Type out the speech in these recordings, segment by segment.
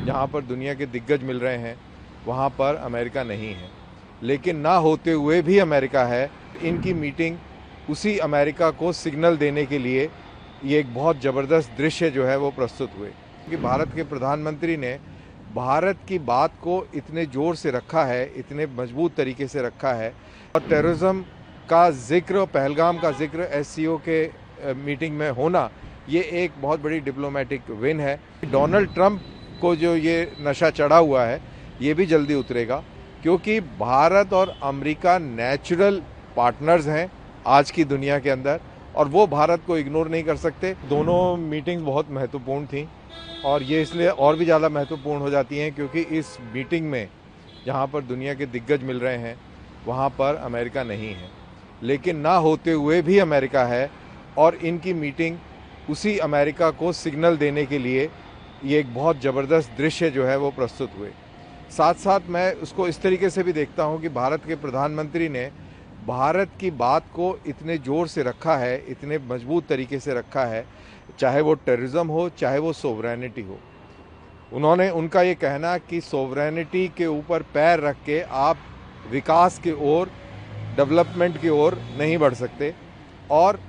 जहाँ पर दुनिया के दिग्गज मिल रहे हैं वहाँ पर अमेरिका नहीं है, लेकिन ना होते हुए भी अमेरिका है। इनकी मीटिंग उसी अमेरिका को सिग्नल देने के लिए ये एक बहुत ज़बरदस्त दृश्य जो है वो प्रस्तुत हुए कि भारत के प्रधानमंत्री ने भारत की बात को इतने ज़ोर से रखा है, इतने मजबूत तरीके से रखा है और टेररिज्म का जिक्र, पहलगाम का जिक्र एससीओ के मीटिंग में होना ये एक बहुत बड़ी डिप्लोमेटिक विन है। डोनाल्ड ट्रंप को जो ये नशा चढ़ा हुआ है ये भी जल्दी उतरेगा, क्योंकि भारत और अमेरिका नेचुरल पार्टनर्स हैं आज की दुनिया के अंदर और वो भारत को इग्नोर नहीं कर सकते। दोनों मीटिंग बहुत महत्वपूर्ण थी और ये इसलिए और भी ज़्यादा महत्वपूर्ण हो जाती हैं क्योंकि इस मीटिंग में जहाँ पर दुनिया के दिग्गज मिल रहे हैं वहाँ पर अमेरिका नहीं है, लेकिन ना होते हुए भी अमेरिका है और इनकी मीटिंग उसी अमेरिका को सिग्नल देने के लिए ये एक बहुत ज़बरदस्त दृश्य जो है वो प्रस्तुत हुए। साथ साथ मैं उसको इस तरीके से भी देखता हूँ कि भारत के प्रधानमंत्री ने भारत की बात को इतने ज़ोर से रखा है, इतने मजबूत तरीके से रखा है, चाहे वो टेररिज्म हो, चाहे वो सोवरेनिटी हो। उन्होंने उनका ये कहना कि सोवरेनिटी के ऊपर पैर रख के आप विकास की ओर, डेवलपमेंट की ओर नहीं बढ़ सकते और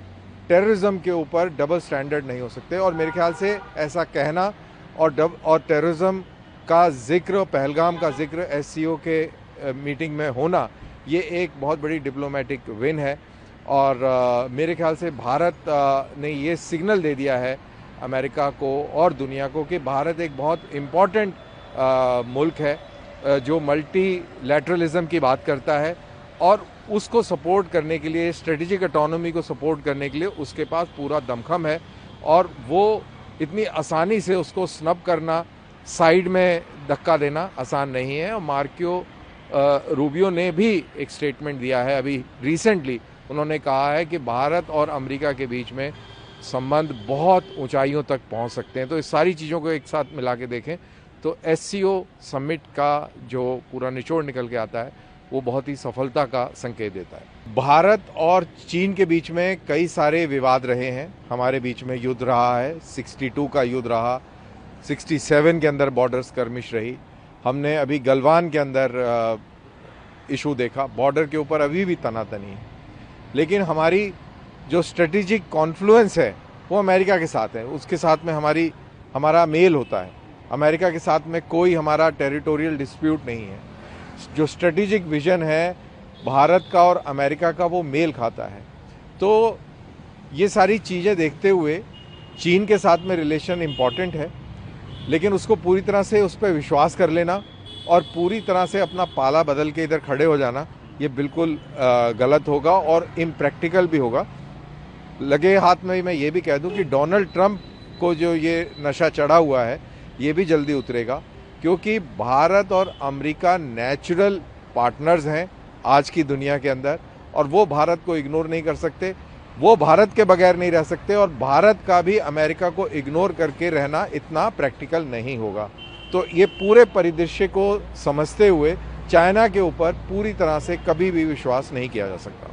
टेररिज्म के ऊपर डबल स्टैंडर्ड नहीं हो सकते। और मेरे ख्याल से ऐसा कहना और टेररिज्म का जिक्र, पहलगाम का जिक्र एससीओ के मीटिंग में होना ये एक बहुत बड़ी डिप्लोमेटिक विन है और मेरे ख्याल से भारत ने ये सिग्नल दे दिया है अमेरिका को और दुनिया को कि भारत एक बहुत इम्पॉर्टेंट मुल्क है जो मल्टीलैटरलिज्म की बात करता है और उसको सपोर्ट करने के लिए, स्ट्रेटेजिक ऑटोनॉमी को सपोर्ट करने के लिए उसके पास पूरा दमखम है और वो इतनी आसानी से उसको स्नब करना, साइड में धक्का देना आसान नहीं है। और मार्को रूबियो ने भी एक स्टेटमेंट दिया है अभी रिसेंटली। उन्होंने कहा है कि भारत और अमेरिका के बीच में संबंध बहुत ऊंचाइयों तक पहुंच सकते हैं। तो इस सारी चीज़ों को एक साथ मिला के देखें तो एससीओ समिट का जो पूरा निचोड़ निकल के आता है वो बहुत ही सफलता का संकेत देता है। भारत और चीन के बीच में कई सारे विवाद रहे हैं, हमारे बीच में युद्ध रहा है, 62 का युद्ध रहा, 67 के अंदर बॉर्डर स्कर्मिश रही, हमने अभी गलवान के अंदर इशू देखा, बॉर्डर के ऊपर अभी भी तनातनी है। लेकिन हमारी जो स्ट्रेटेजिक कॉन्फ्लुएंस है वो अमेरिका के साथ है, उसके साथ में हमारा मेल होता है। अमेरिका के साथ में कोई हमारा टेरिटोरियल डिस्प्यूट नहीं है। जो स्ट्रेटेजिक विजन है भारत का और अमेरिका का वो मेल खाता है। तो ये सारी चीज़ें देखते हुए चीन के साथ में रिलेशन इम्पॉर्टेंट है, लेकिन उसको पूरी तरह से उस पर विश्वास कर लेना और पूरी तरह से अपना पाला बदल के इधर खड़े हो जाना ये बिल्कुल गलत होगा और इम्प्रैक्टिकल भी होगा। लगे हाथ में मैं ये भी कह दूं कि डोनाल्ड ट्रंप को जो ये नशा चढ़ा हुआ है ये भी जल्दी उतरेगा, क्योंकि भारत और अमेरिका नेचुरल पार्टनर्स हैं आज की दुनिया के अंदर और वो भारत को इग्नोर नहीं कर सकते, वो भारत के बगैर नहीं रह सकते और भारत का भी अमेरिका को इग्नोर करके रहना इतना प्रैक्टिकल नहीं होगा। तो ये पूरे परिदृश्य को समझते हुए चाइना के ऊपर पूरी तरह से कभी भी विश्वास नहीं किया जा सकता।